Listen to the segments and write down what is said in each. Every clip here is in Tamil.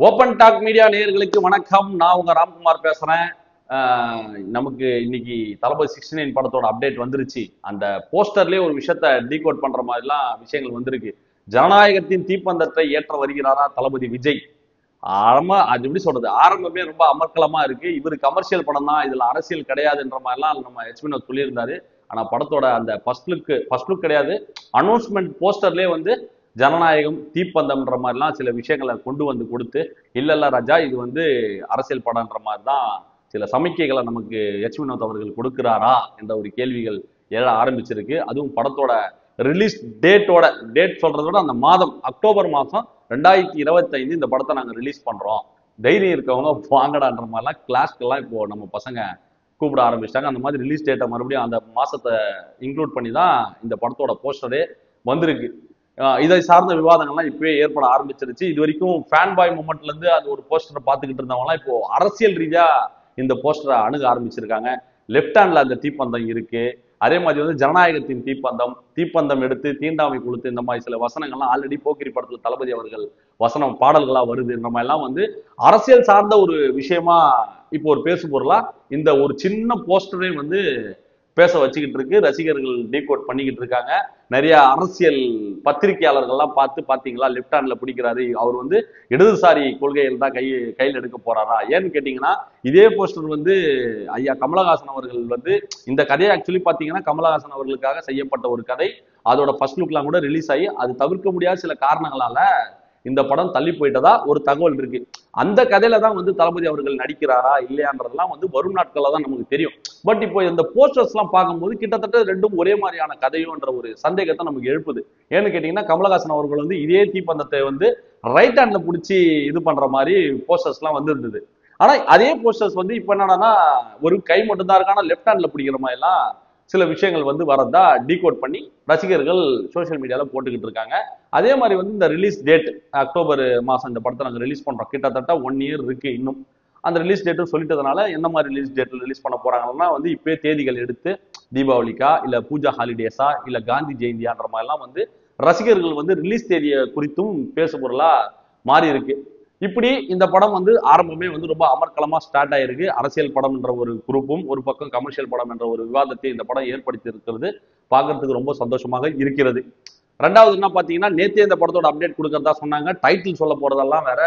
ஓபன் டாக் மீடியா நேயர்களுக்கு வணக்கம். நான் உங்க ராம்குமார் பேசுறேன். நமக்கு இன்னைக்கு தளபதி 69 படத்தோட அப்டேட் வந்துருச்சு. அந்த போஸ்டர்லயே ஒரு விஷயத்த டீகோட் பண்ற மாதிரிலாம் விஷயங்கள் வந்திருக்கு. ஜனநாயகத்தின் தீப்பந்தத்தை ஏற்ற வருகிறாரா தளபதி விஜய். அது எப்படி சொல்றது, ஆரம்பமே ரொம்ப அமர்க்கலமா இருக்கு. இவரு கமர்ஷியல் படம் தான், இதுல அரசியல் கிடையாதுன்ற மாதிரிலாம் நம்ம வினோத் சொல்லியிருந்தாரு. ஆனா படத்தோட அந்த ஃபர்ஸ்ட் லுக் கிடையாது, அனௌன்ஸ்மெண்ட் போஸ்டர்லயே வந்து ஜனநாயகம் தீப்பந்தம்ன்ற மாதிரிலாம் சில விஷயங்களை கொண்டு வந்து கொடுத்து, இல்ல ராஜா இது வந்து அரசியல் படம்ன்ற மாதிரி தான் சில சமிக்கைகளை நமக்கு வினோத் அவர்கள் கொடுக்கிறாரா என்ற ஒரு கேள்விகள் எழ ஆரம்பிச்சிருக்கு. அதுவும் படத்தோட ரிலீஸ் டேட் சொல்றதை விட அந்த மாதம் அக்டோபர் மாதம் 2025 இந்த படத்தை நாங்க ரிலீஸ் பண்றோம், தைரியம் இருக்கவங்க வாங்கடான்ற மாதிரிலாம் கிளாஸ்க்கெல்லாம் இப்போ நம்ம பசங்க கூப்பிட ஆரம்பிச்சிட்டாங்க. அந்த மாதிரி ரிலீஸ் டேட்டை மறுபடியும் அந்த மாசத்தை இன்க்ளூட் பண்ணி தான் இந்த படத்தோட போஸ்டரே வந்திருக்கு. இதை சார்ந்த விவாதங்கள்லாம் இப்பவே ஏற்பட ஆரம்பிச்சிருச்சு. இது வரைக்கும் ஃபேன் பாய் மூமெண்ட்ல இருந்து அந்த ஒரு போஸ்டரை பார்த்துக்கிட்டு இருந்தவங்கலாம் இப்போ அரசியல் ரீதியா இந்த போஸ்டரை அணுக ஆரம்பிச்சிருக்காங்க. லெப்ட் ஹேண்ட்ல அந்த தீப்பந்தம் இருக்கு. அதே மாதிரி வந்து ஜனநாயகத்தின் தீப்பந்தம் எடுத்து தீண்டாமை கொடுத்து இந்த மாதிரி சில வசனங்கள்லாம் ஆல்ரெடி போக்கிரி படத்துல தளபதி அவர்கள் வசனம் பாடல்களா வருது. இந்த மாதிரி எல்லாம் வந்து அரசியல் சார்ந்த ஒரு விஷயமா இப்போ ஒரு பேசு பொருளா இந்த ஒரு சின்ன போஸ்டரே வந்து பேச வச்சுக்கிட்டு இருக்கு. ரசிகர்கள் டீகோட் பண்ணிக்கிட்டு இருக்காங்க. நிறைய அரசியல் பத்திரிகையாளர்கள்லாம் பாத்தீங்களா, லெப்ட் ஹேண்ட்ல பிடிக்கிறாரு, அவர் வந்து இடதுசாரி கொள்கைகள் தான் கையில் எடுக்க போறாரா. ஏன்னு கேட்டீங்கன்னா, இதே போஸ்டர் வந்து ஐயா கமலஹாசன் அவர்கள் வந்து இந்த கதையை ஆக்சுவலி பாத்தீங்கன்னா கமலஹாசன் அவர்களுக்காக செய்யப்பட்ட ஒரு கதை. அதோட ஃபர்ஸ்ட் லுக்லாம் கூட ரிலீஸ் ஆகி அது தவிர்க்க முடியாத சில காரணங்களால இந்த படம் தள்ளி போயிட்டதா ஒரு தகவல் இருக்கு. அந்த கதையில தான் வந்து தளபதி அவர்கள் நடிக்கிறாரா இல்லையான்றதெல்லாம் வந்து வரும் நாட்கள்ல தான் நமக்கு தெரியும். பட் இப்போ இந்த போஸ்டர்ஸ் எல்லாம் பார்க்கும்போது கிட்டத்தட்ட ரெண்டும் ஒரே மாதிரியான கதையோன்ற ஒரு சந்தேகத்தை நமக்கு எழுப்புது. ஏன்னு கேட்டீங்கன்னா, கமலஹாசன் அவர்கள் வந்து இதே தீப்பந்தத்தை வந்து ரைட் ஹேண்ட்ல பிடிச்சி இது பண்ற மாதிரி போஸ்டர்ஸ் எல்லாம் வந்து இருந்தது. ஆனா அதே போஸ்டர்ஸ் வந்து இப்ப என்னன்னா ஒரு கை மட்டும் தான் இருக்கான லெப்ட் ஹேண்ட்ல பிடிக்கிற மாதிரி எல்லாம் சில விஷயங்கள் வந்து வரதா டீகோட் பண்ணி ரசிகர்கள் சோசியல் மீடியால போட்டுக்கிட்டு இருக்காங்க. அதே மாதிரி வந்து இந்த ரிலீஸ் டேட் அக்டோபர் மாசம் இந்த படத்தை நாங்கள் ரிலீஸ் பண்றோம். கிட்டத்தட்ட 1 இயர் இருக்கு இன்னும். அந்த ரிலீஸ் டேட்டும் சொல்லிட்டதுனால என்ன மாதிரி ரிலீஸ் டேட்ல ரிலீஸ் பண்ண போறாங்கன்னா வந்து இப்பவே தேதிகள் எடுத்து தீபாவளிக்கா இல்ல பூஜா ஹாலிடேஸா இல்ல காந்தி ஜெயந்தியான்ற மாதிரிலாம் வந்து ரசிகர்கள் வந்து ரிலீஸ் தேதியை குறித்தும் பேசு பொருளா மாறி இருக்கு. இப்படி இந்த படம் வந்து ஆரம்பமே வந்து ரொம்ப அமர்க்கலமா ஸ்டார்ட் ஆயிருக்கு. அரசியல் படம் என்ற ஒரு குரூப்பும் ஒரு பக்கம் கமர்ஷியல் படம் என்ற ஒரு விவாதத்தை இந்த படம் ஏற்படுத்தி இருக்கிறது பார்க்கறதுக்கு ரொம்ப சந்தோஷமாக இருக்கிறது. ரெண்டாவது என்ன பாத்தீங்கன்னா, நேத்தே இந்த படத்தோட அப்டேட் கொடுக்கறதா சொன்னாங்க. டைட்டில் சொல்ல போறதெல்லாம் வேற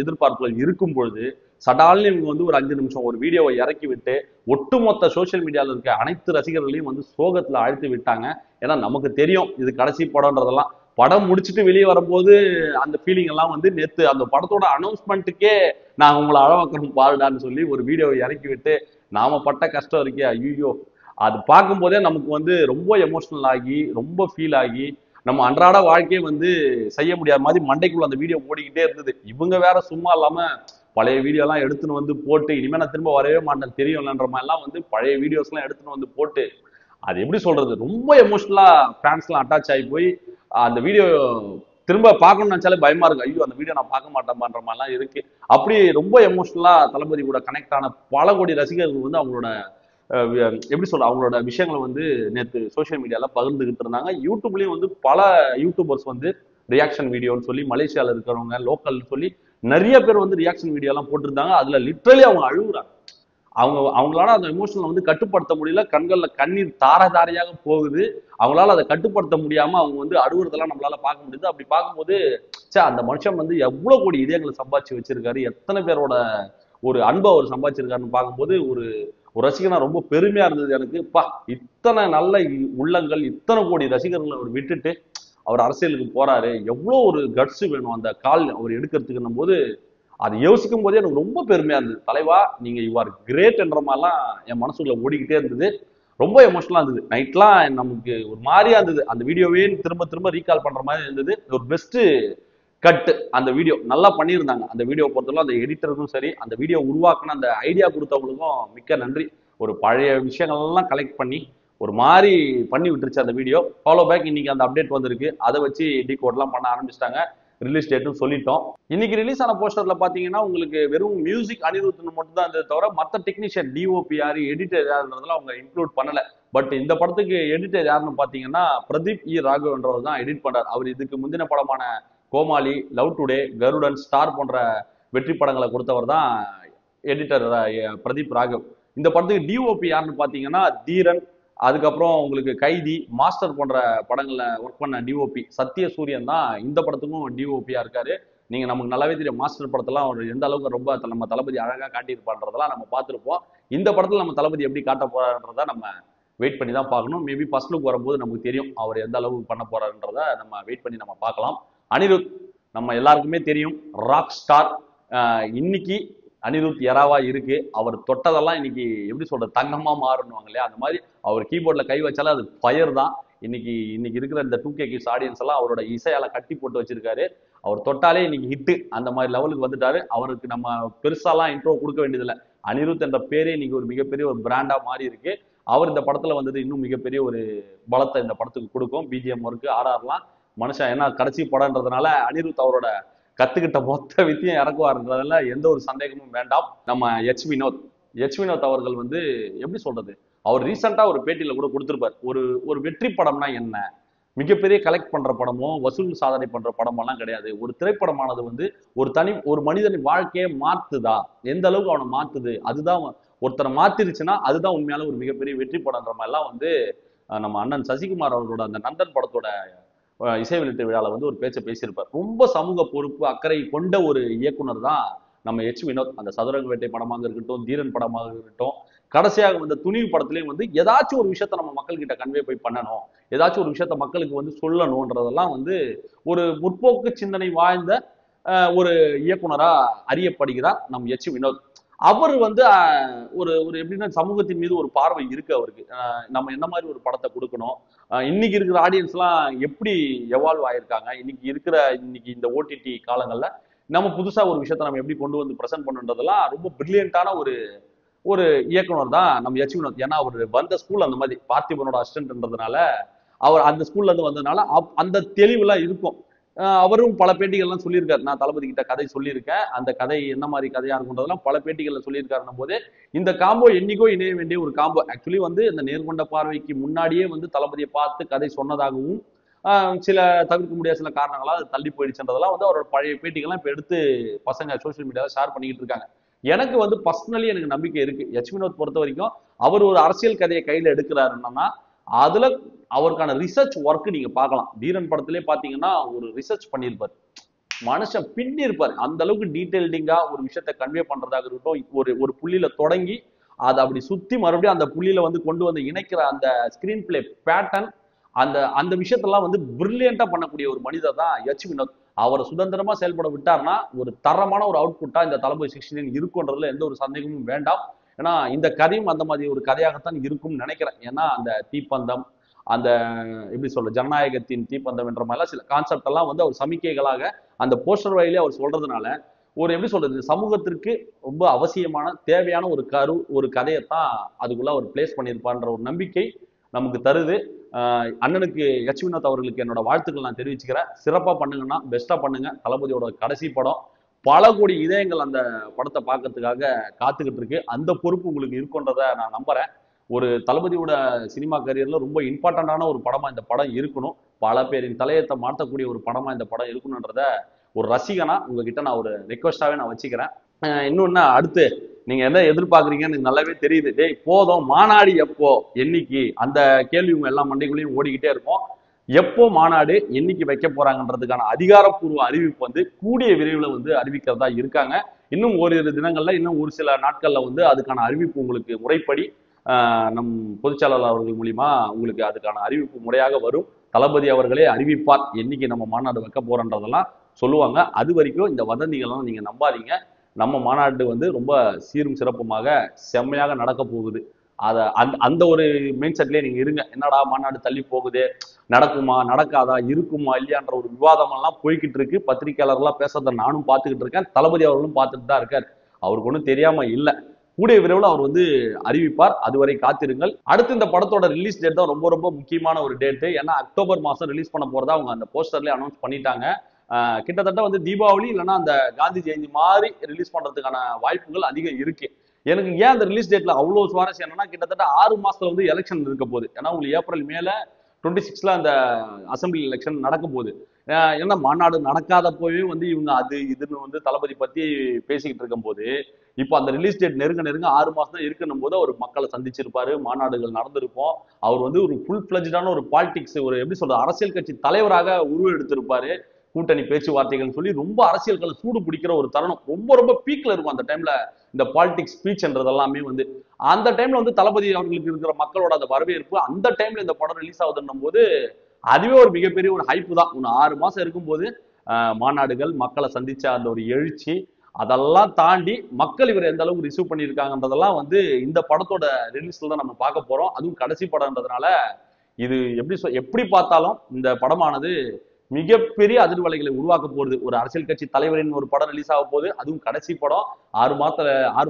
எதிர்பார்ப்புகள் இருக்கும் பொழுது சடால்னு இவங்க வந்து ஒரு 5 நிமிஷம் ஒரு வீடியோவை இறக்கி விட்டு ஒட்டுமொத்த சோசியல் மீடியால இருக்க அனைத்து ரசிகர்களையும் வந்து சோகத்துல அழுத்தி விட்டாங்க. ஏன்னா நமக்கு தெரியும் இது கடைசி படம்ன்றதெல்லாம். படம் முடிச்சுட்டு வெளியே வரும்போது அந்த ஃபீலிங் எல்லாம் வந்து நேத்து அந்த படத்தோட அனௌன்ஸ்மெண்ட்டுக்கே நான் உங்களை அழவாக்கணும் பாருடான்னு சொல்லி ஒரு வீடியோவை இறக்கி விட்டு நாம பட்ட கஷ்டம் இருக்கே ஐயோ, அது பார்க்கும் போதே நமக்கு வந்து ரொம்ப எமோஷனல் ஆகி ரொம்ப ஃபீல் ஆகி நம்ம அன்றாட வாழ்க்கையை வந்து செய்ய முடியாத மாதிரி மண்டைக்குள்ள அந்த வீடியோ ஓடிக்கிட்டே இருந்தது. இவங்க வேற சும்மா இல்லாம பழைய வீடியோ எல்லாம் எடுத்துன்னு வந்து போட்டு இனிமே நான் திரும்ப வரவே மாட்டேன் தெரியும்லன்ற மாதிரி எல்லாம் வந்து பழைய வீடியோஸ் எல்லாம் எடுத்துன்னு வந்து போட்டு அது எப்படி சொல்றது ரொம்ப எமோஷனலா ஃபேன்ஸ் எல்லாம் அட்டாச் ஆகி போய் அந்த வீடியோ திரும்ப பார்க்கணும்னு நினைச்சாலே பயமா இருக்கு. ஐயோ அந்த வீடியோ நான் பார்க்க மாட்டேன்ற மாதிரிலாம் இருக்கு. அப்படி ரொம்ப எமோஷனலா தளபதி கூட கனெக்ட் ஆன பல கோடி ரசிகர்கள் வந்து அவங்களோட எப்படி சொல்ற அவங்களோட விஷயங்களை வந்து நேற்று சோசியல் மீடியால பகிர்ந்துகிட்டு இருந்தாங்க. யூடியூப்லயும் வந்து பல யூடியூபர்ஸ் வந்து ரியாக்ஷன் வீடியோன்னு சொல்லி மலேசியால இருக்கிறவங்க லோக்கல் சொல்லி நிறைய பேர் வந்து ரியாக்ஷன் வீடியோ எல்லாம் போட்டிருந்தாங்க. அதுல லிட்ரலி அவங்க அழுகுறாங்க. அவங்களால அந்த எமோஷனல் வந்து கட்டுப்படுத்த முடியல. கண்கள்ல கண்ணீர் தாரையாக போகுது. அவங்களால அதை கட்டுப்படுத்த முடியாம அவங்க வந்து அழுகுறதெல்லாம் நம்மளால பார்க்க முடியுது. அப்படி பார்க்கும்போது அந்த மனுஷன் வந்து எவ்வளவு கோடி இதயங்களை சம்பாதிச்சு வச்சிருக்காரு, எத்தனை பேரோட ஒரு அன்பை அவர் சம்பாதிச்சிருக்காருன்னு பார்க்கும்போது ஒரு ஒரு ரசிகனா ரொம்ப பெருமையா இருந்தது எனக்கு. இத்தனை நல்ல உள்ளங்கள் இத்தனை கோடி ரசிகர்களை அவர் விட்டுட்டு அவர் அரசியலுக்கு போறாரு, எவ்வளவு ஒரு கட்ஸ் வேணும் அந்த கால் அவர் எடுக்கிறதுக்குன்னும் போது அதை யோசிக்கும் போதே எனக்கு ரொம்ப பெருமையா இருந்தது. தலைவா நீங்க யூ ஆர் கிரேட் என்ற மாதிரிலாம் என் மனசுக்குள்ள ஓடிக்கிட்டே இருந்தது. ரொம்ப எமோஷனலா இருந்தது. நைட்லாம் நமக்கு ஒரு மாதிரியா இருந்தது. அந்த வீடியோவே திரும்ப திரும்ப ரீகால் பண்ற மாதிரி இருந்தது. ஒரு பெஸ்ட் கட் அந்த வீடியோ நல்லா பண்ணியிருந்தாங்க. அந்த வீடியோ பொறுத்தவரை அந்த எடிட்டருக்கும் சரி, அந்த வீடியோ உருவாக்குன அந்த ஐடியா கொடுத்தவங்களுக்கும் மிக்க நன்றி. ஒரு பழைய விஷயங்கள்லாம் கலெக்ட் பண்ணி ஒரு மாதிரி பண்ணி விட்டுருச்சு அந்த வீடியோ. ஃபாலோ பேக் இன்னைக்கு அந்த அப்டேட் வந்திருக்கு. அதை வச்சு டீகோட்லாம் பண்ண ஆரம்பிச்சிட்டாங்க. ரிலீஸ் டேட்டும் சொல்லிட்டோம். இன்னைக்கு ரிலீஸ் ஆன போஸ்டர்ல பாத்தீங்கன்னா உங்களுக்கு வெறும் மியூசிக் அனிருத்னு மட்டும் தான் இருந்தது தவிர மற்ற டெக்னீஷியன் டிஓபி யாரு எடிட்டர் யாருன்றதுலாம் அவங்க இன்க்ளூட் பண்ணல. பட் இந்த படத்துக்கு எடிட்டர் யாருன்னு பாத்தீங்கன்னா பிரதீப் இ ராகவன்றவர் தான் எடிட் பண்றாரு. அவர் இதுக்கு முந்தின படமான கோமாளி, லவ் டுடே, கருடன், ஸ்டார் போன்ற வெற்றி படங்களை கொடுத்தவர் தான் எடிட்டர் பிரதீப் ராகவ். இந்த படத்துக்கு டிஓபி யாருன்னு பாத்தீங்கன்னா தீரன், அதுக்கப்புறம் உங்களுக்கு கைதி, மாஸ்டர் போன்ற படங்கள்ல ஒர்க் பண்ண டிஓபி சத்யசூரியன் தான் இந்த படத்துக்கும் டிஓபியா இருக்காரு. நீங்க நமக்கு நல்லாவே தெரியும் மாஸ்டர் படத்தெல்லாம் அவர் எந்த அளவுக்கு ரொம்ப நம்ம தளபதி அழகா காட்டியிருப்பான்றதெல்லாம் நம்ம பார்த்துருப்போம். இந்த படத்துல நம்ம தளபதி எப்படி காட்ட போறாருன்றத நம்ம வெயிட் பண்ணி தான் பார்க்கணும். மேபி ஃபர்ஸ்ட் லுக் வரும்போது நமக்கு தெரியும் அவர் எந்த அளவுக்கு பண்ண போறாருன்றத நம்ம வெயிட் பண்ணி நம்ம பார்க்கலாம். அனிருத் நம்ம எல்லாருக்குமே தெரியும், ராக் ஸ்டார். இன்னைக்கு அனிருத் எராவா இருக்கு. அவர் தொட்டதெல்லாம் இன்னைக்கு எப்படி சொல்றது, தங்கமா மாறணுவாங்க இல்லையா, அந்த மாதிரி அவர் கீபோர்ட்ல கை வச்சாலும் அது ஃபயர் தான். இன்னைக்கு இருக்கிற இந்த 2K கிட்ஸ் ஆடியன்ஸ் எல்லாம் அவரோட இசையால கட்டி போட்டு வச்சிருக்காரு. அவர் தொட்டாலே இன்னைக்கு ஹிட்டு, அந்த மாதிரி லெவலுக்கு வந்துட்டாரு. அவருக்கு நம்ம பெருசாலாம் இன்ட்ரோ கொடுக்க வேண்டியதில்லை. அனிருத் என்ற பேரே இன்னைக்கு ஒரு மிகப்பெரிய ஒரு பிராண்டா மாறி இருக்கு. அவர் இந்த படத்துல வந்தது இன்னும் மிகப்பெரிய ஒரு பலத்தை இந்த படத்துக்கு கொடுக்கும். பிஜிஎம் ஒர்க்கு ஆர்ஆர்லாம் மனுஷன், ஏன்னா கடைசி படம்ன்றதுனால அனிருத் அவரோட கத்துக்கிட்ட மொத்த வித்தியம் இறக்குவாருன்றதுல எந்த ஒரு சந்தேகமும் வேண்டாம். நம்ம எச் வினோத் அவர்கள் வந்து எப்படி சொல்றது, அவர் ரீசெண்டா ஒரு பேட்டியில கூட கொடுத்திருப்பார், ஒரு வெற்றி படம்னா என்ன, மிகப்பெரிய கலெக்ட் பண்ற படமோ வசூல் சாதனை பண்ற படமெல்லாம் கிடையாது. ஒரு திரைப்படமானது வந்து ஒரு மனிதனின் வாழ்க்கையை மாத்துதா, எந்த அளவுக்கு அவனை மாத்துது, அதுதான் ஒருத்தரை மாத்திருச்சுன்னா அதுதான் உண்மையால ஒரு மிகப்பெரிய வெற்றி படம்ன்ற மாதிரிலாம் வந்து நம்ம அண்ணன் சசிகுமார் அவர்களோட அந்த நந்தன் படத்தோட இசை வெளியீட்டு விழால வந்து ஒரு பேச்சை பேசியிருப்பார். ரொம்ப சமூக பொறுப்பு அக்கறை கொண்ட ஒரு இயக்குனர் தான் நம்ம எச் வினோத். அந்த சதுரங்க வேட்டை படமாக இருக்கட்டும், தீரன் படமாக இருக்கட்டும், கடைசியாக வந்து துணிவு படத்துலயும் வந்து ஏதாச்சும் ஒரு விஷயத்த நம்ம மக்கள் கிட்ட கன்வே போய் பண்ணணும், ஏதாச்சும் ஒரு விஷயத்த மக்களுக்கு வந்து சொல்லணும்ன்றதெல்லாம் வந்து ஒரு முற்போக்கு சிந்தனை வாய்ந்த ஒரு இயக்குனரா அறியப்படுகிறார் நம் எச் வினோத். அவர் வந்து ஒரு எப்படின்னா சமூகத்தின் மீது ஒரு பார்வை இருக்கு அவருக்கு. நம்ம என்ன மாதிரி ஒரு படத்தை கொடுக்கணும், இன்னைக்கு இருக்கிற ஆடியன்ஸ் எல்லாம் எப்படி எவால்வ் ஆயிருக்காங்க, இன்னைக்கு இந்த ஓடிடி காலங்கள்ல நம்ம புதுசா ஒரு விஷயத்த நம்ம எப்படி கொண்டு வந்து பிரசன்ட் பண்ணுன்றதெல்லாம் ரொம்ப பிரில்லியண்டான ஒரு இயக்குனர் தான் நம்ம எச் வினோத். ஏன்னா அவர் வந்த ஸ்கூல் அந்த மாதிரி பார்த்திபனோட அசிஸ்டன்ட்ன்றதுனால, அவர் அந்த ஸ்கூல்ல இருந்து வந்ததுனால அந்த தெளிவுலாம் இருக்கும். அவரும் பல பேட்டிகள்லாம் சொல்லியிருக்காரு, நான் தளபதி கிட்ட கதை சொல்லியிருக்கேன், அந்த கதை என்ன மாதிரி கதையா இருக்குன்றதெல்லாம் பல பேட்டிகள்ல சொல்லியிருக்காருன்னும் போது இந்த காம்போ என்னைக்கோ இணைய வேண்டிய ஒரு காம்போ. ஆக்சுவலி வந்து இந்த நேர்கொண்ட பார்வைக்கு முன்னாடியே வந்து தளபதியை பார்த்து கதை சொன்னதாகவும் சில தவிர்க்க முடியாத சில காரணங்களால் அது தள்ளி போயிடுச்சுன்றதெல்லாம் வந்து அவரோட பழைய பேட்டிகள்லாம் இப்ப எடுத்து பசங்க சோசியல் மீடியாவில் ஷேர் பண்ணிக்கிட்டு இருக்காங்க. எனக்கு வந்து பர்சனலி எனக்கு நம்பிக்கை இருக்கு. எச் வினோத் பொறுத்த வரைக்கும் அவர் ஒரு அரசியல் கதையை கையில எடுக்கிறாருன்னா அதுல அவருக்கான ரிசர்ச் ஒர்க் நீங்க பார்க்கலாம். தீரன் படத்திலே பாத்தீங்கன்னா ஒரு ரிசர்ச் பண்ணியிருப்பாரு, மனுஷன் பின்னி இருப்பாரு. அந்த அளவுக்கு டீடைல்டிங்கா ஒரு விஷயத்த கன்வே பண்றதாக இருக்கட்டும், ஒரு புள்ளியில தொடங்கி அதை அப்படி சுத்தி மறுபடியும் அந்த புள்ளியில வந்து கொண்டு வந்து இணைக்கிற அந்த ஸ்கிரீன் பிளே பேட்டர்ன், அந்த விஷயத்தெல்லாம் வந்து பிரில்லியண்டா பண்ணக்கூடிய ஒரு மனிதர் தான் எச் வினோத். அவரை சுதந்திரமா செயல்பட விட்டார்னா ஒரு தரமான ஒரு அவுட்புட்டா இந்த தளபதி 69 இருக்குன்றதுல எந்த ஒரு சந்தேகமும் வேண்டாம். ஏன்னா இந்த கதையும் அந்த மாதிரி ஒரு கதையாகத்தான் இருக்கும்னு நினைக்கிறேன். ஏன்னா அந்த தீப்பந்தம், அந்த எப்படி சொல்ற ஜனநாயகத்தின் தீப்பந்தம் என்ற மாதிரிலாம் சில கான்செப்ட் எல்லாம் வந்து அவர் சமிக்கைகளாக அந்த போஸ்டர் வழியிலே அவர் சொல்றதுனால ஒரு எப்படி சொல்றது சமூகத்திற்கு ரொம்ப அவசியமான தேவையான ஒரு கதையைத்தான் அதுக்குள்ள அவர் பிளேஸ் பண்ணியிருப்பார்ன்ற ஒரு நம்பிக்கை நமக்கு தருது. அண்ணனுக்கு எச் வினோத் அவர்களுக்கு என்னோட வாழ்த்துக்கள் நான் தெரிவிச்சுக்கிறேன். சிறப்பா பண்ணுங்கன்னா பெஸ்டா பண்ணுங்க. தளபதியோட கடைசி படம், பல கோடி இதயங்கள் அந்த படத்தை பார்க்கறதுக்காக காத்துக்கிட்டு இருக்கு. அந்த பொறுப்பு உங்களுக்கு இருக்குன்றத நான் நம்புறேன். ஒரு தளபதியோட சினிமா கரியர்ல ரொம்ப இம்பார்ட்டண்டான ஒரு படமா இந்த படம் இருக்கணும், பல பேரின் தலையத்தை மாற்றக்கூடிய ஒரு படமா இந்த படம் இருக்கணும்ன்றத ஒரு ரசிகனா உங்ககிட்ட நான் ஒரு ரெக்வஸ்டாவே நான் வச்சுக்கிறேன். இன்னொன்னு, அடுத்து நீங்க என்ன எதிர்பார்க்குறீங்கன்னு எனக்கு நல்லாவே தெரியுது. டேய் போதும், மாநாடு எப்போ, என்னைக்கு, அந்த கேள்வி உங்க எல்லா மண்டைக்குள்ளேயும் ஓடிக்கிட்டே இருக்கும். எப்போ மாநாடு, என்னைக்கு வைக்க போறாங்கன்றதுக்கான அதிகாரப்பூர்வ அறிவிப்பு வந்து கூடிய விரைவில் வந்து அறிவிக்கிறதா இருக்காங்க. இன்னும் ஓரிரு தினங்கள்ல, இன்னும் ஒரு சில நாட்கள்ல வந்து அதுக்கான அறிவிப்பு உங்களுக்கு முறைப்படி நம் பொதுச்செயலாளர் அவர்கள் மூலியமா உங்களுக்கு அதுக்கான அறிவிப்பு முறையாக வரும். தளபதி அவர்களே அறிவிப்பார் என்னைக்கு நம்ம மாநாடு வைக்க போறோன்றதெல்லாம் சொல்லுவாங்க. அது வரைக்கும் இந்த வதந்திகள்லாம் நீங்க நம்பாதீங்க. நம்ம மாநாடு வந்து ரொம்ப சீரும் சிறப்புமாக செம்மையாக நடக்க போகுது. அந்த ஒரு மைண்ட் செட்லயே நீங்க இருங்க. என்னடா மாநாடு தள்ளி போகுது, நடக்குமா நடக்காதா, இருக்குமா இல்லையான்ற ஒரு விவாதம் எல்லாம் போய்கிட்டு இருக்கு. பத்திரிகையாளர்கள்லாம் பேசுறத நானும் பார்த்துக்கிட்டு இருக்கேன், தளபதி அவர்களும் பார்த்துட்டு தான் இருக்காரு. அவருக்கு ஒன்றும் தெரியாம இல்லை. கூடிய விரைவில் அவர் வந்து அறிவிப்பார், அதுவரை காத்திருங்கள். அடுத்து இந்த படத்தோட ரிலீஸ் டேட் தான் ரொம்ப ரொம்ப முக்கியமான ஒரு டேட்டு. ஏன்னா அக்டோபர் மாசம் ரிலீஸ் பண்ண போறதா அவங்க அந்த போஸ்டர்லயே அனௌன்ஸ் பண்ணிட்டாங்க. கிட்டத்தட்ட வந்து தீபாவளி இல்லைன்னா அந்த காந்தி ஜெயந்தி மாதிரி ரிலீஸ் பண்றதுக்கான வாய்ப்புகள் அதிகம் இருக்கு. எனக்கு ஏன் அந்த ரிலீஸ் டேட்ல அவ்வளவு சுவாரஸ்யம் என்னன்னா, கிட்டத்தட்ட 6 மாசத்துல வந்து எலெக்ஷன் இருக்க போகுது. ஏன்னா உங்களுக்கு ஏப்ரல் மேல 26ல அந்த அசம்பிளி எலெக்ஷன் நடக்க போகுது. ஏன்னா மாநாடு நடக்காதப்போவே வந்து இவங்க அது இதுன்னு வந்து தளபதி பத்தி பேசிக்கிட்டு இருக்கும் போது இப்போ அந்த ரிலீஸ் டேட் நெருங்க நெருங்க 6 மாசம் தான் இருக்கணும் போது அவர் மக்களை சந்திச்சிருப்பாரு, மாநாடுகள் நடந்திருக்கும். அவர் வந்து ஒரு ஃபுல் ஃபிளஜ்டான ஒரு பாலிடிக்ஸ், ஒரு எப்படி சொல்றது, அரசியல் கட்சி தலைவராக உருவெடுத்திருப்பாரு. கூட்டணி பேச்சுவார்த்தைகள் சொல்லி ரொம்ப அரசியல்களை சூடு பிடிக்கிற ஒரு தருணம், ரொம்ப ரொம்ப பீக்ல இருக்கும் அந்த டைம்ல. இந்த பாலிடிக்ஸ் ஸ்பீச்ன்றது எல்லாமே வந்து அந்த டைம்ல வந்து தளபதி அவர்களுக்கு இருக்கிற மக்களோட அந்த வரவேற்பு, அந்த டைம்ல இந்த படம் ரிலீஸ் ஆகுதுன்னும் போது அதுவே ஒரு மிகப்பெரிய ஒரு ஹைப்பு தான். இன்னும் 6 மாசம் இருக்கும்போது மாநாடுகள், மக்களை சந்திச்ச அந்த ஒரு எழுச்சி, அதெல்லாம் தாண்டி மக்கள் இவர் எந்த அளவுக்கு ரிசீவ் பண்ணியிருக்காங்கன்றதெல்லாம் வந்து இந்த படத்தோட ரிலீஸ்ல தான் நம்ம பார்க்க போறோம். அதுவும் கடைசி படம்ன்றதுனால இது எப்படி பார்த்தாலும் இந்த படமானது மிகப்பெரிய அதிர்வலைகளை உருவாக்க போகுது. ஒரு அரசியல் கட்சி தலைவரின் ஒரு படம் ரிலீஸ் ஆக போகுது, அதுவும் கடைசி படம். 6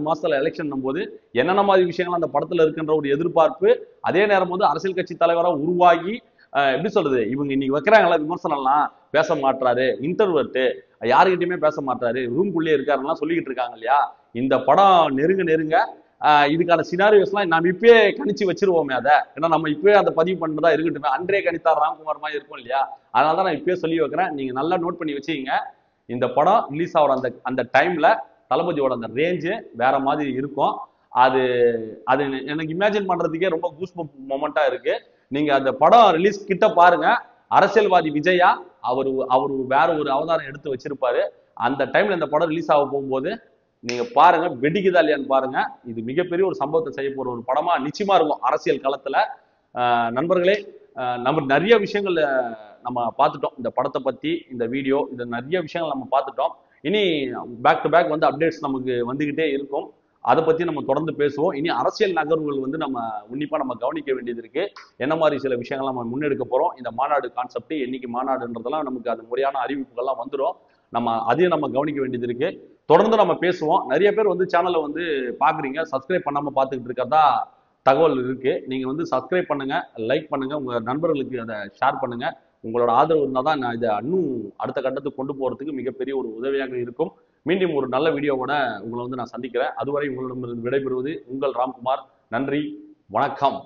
மாசத்துல எலெக்ஷன் போது என்னென்ன மாதிரி விஷயங்கள் அந்த படத்துல இருக்குன்ற ஒரு எதிர்பார்ப்பு, அதே நேரம் வந்து அரசியல் கட்சி தலைவராக உருவாகி எப்படி சொல்றது, இவங்க இன்னைக்கு வைக்கிறாங்களா விமர்சனம்லாம், பேச மாட்டாரு, இன்டர்வர்ட்டு, யாருக்கிட்டையுமே பேச மாட்டாரு, ரூம்குள்ளேயே இருக்காருலாம் சொல்லிக்கிட்டு இருக்காங்க இல்லையா. இந்த படம் நெருங்க நெருங்க இதுக்கான சினாரியோஸ்லாம் நம்ம இப்பயே கணிச்சு வச்சிருவோமே அதை, ஏன்னா நம்ம இப்பயே அதை பதிவு பண்ணுறதா இருக்கட்டுமே. அன்றே கணித்தார் ராம்குமார் மாதிரி இருக்கும் இல்லையா. அதனால தான் நான் இப்பயே சொல்லி வைக்கிறேன், நீங்க நல்லா நோட் பண்ணி வச்சுக்கீங்க. இந்த படம் ரிலீஸ் ஆகிற அந்த அந்த டைம்ல தளபதியோட அந்த ரேஞ்சு வேற மாதிரி இருக்கும். அது அது எனக்கு இமேஜின் பண்றதுக்கே ரொம்ப கூஸ் மொமெண்டா இருக்கு. நீங்க அந்த படம் ரிலீஸ் கிட்ட பாருங்க, அரசியல்வாதி விஜயா அவரு வேற ஒரு அவதாரம் எடுத்து வச்சிருப்பாரு. அந்த டைம்ல இந்த படம் ரிலீஸ் ஆக போகும்போது நீங்க பாருங்க, வெடிக்குதா இல்லையான்னு பாருங்க. இது மிகப்பெரிய ஒரு சம்பவத்தை செய்ய போற ஒரு படமா நிச்சயமா இருக்கும் அரசியல் களத்துல. நண்பர்களே, நம்ம நிறைய விஷயங்கள் நம்ம பார்த்துட்டோம் இந்த படத்தை பத்தி, இந்த வீடியோ, இந்த நிறைய விஷயங்கள் நம்ம பார்த்துட்டோம். இனி பேக் டு பேக் வந்து அப்டேட்ஸ் நமக்கு வந்துகிட்டே இருக்கும். அதை பத்தி நம்ம தொடர்ந்து பேசுவோம். இனி அரசியல் நகர்வுகள் வந்து நம்ம உன்னிப்பா நம்ம கவனிக்க வேண்டியது இருக்கு. என்ன மாதிரி சில விஷயங்கள் நம்ம முன்னெடுக்க போறோம், இந்த மாநாடு கான்செப்ட், என்னைக்கு மாநாடுன்றதெல்லாம் நமக்கு அது முறையான அறிவிப்புகள்லாம் வந்துடும். அதையும் நம்ம கவனிக்க வேண்டியது இருக்கு. தொடர்ந்து நம்ம பேசுவோம். நிறைய பேர் வந்து சேனலை வந்து பாக்குறீங்க, சப்ஸ்கிரைப் பண்ணாம பார்த்துக்கிட்டு இருக்கிறதா தகவல் இருக்கு. நீங்க வந்து சப்ஸ்கிரைப் பண்ணுங்க, லைக் பண்ணுங்க, உங்க நண்பர்களுக்கு அதை ஷேர் பண்ணுங்க. உங்களோட ஆதரவு இருந்தால் தான் நான் இதை இன்னும் அடுத்த கட்டத்துக்கு கொண்டு போறதுக்கு மிகப்பெரிய ஒரு உதவியாக இருக்கும். மீண்டும் ஒரு நல்ல வீடியோவோட உங்களை வந்து நான் சந்திக்கிறேன். அதுவரை உங்களிடமிருந்து விடைபெறுவது உங்கள் ராம்குமார். நன்றி, வணக்கம்.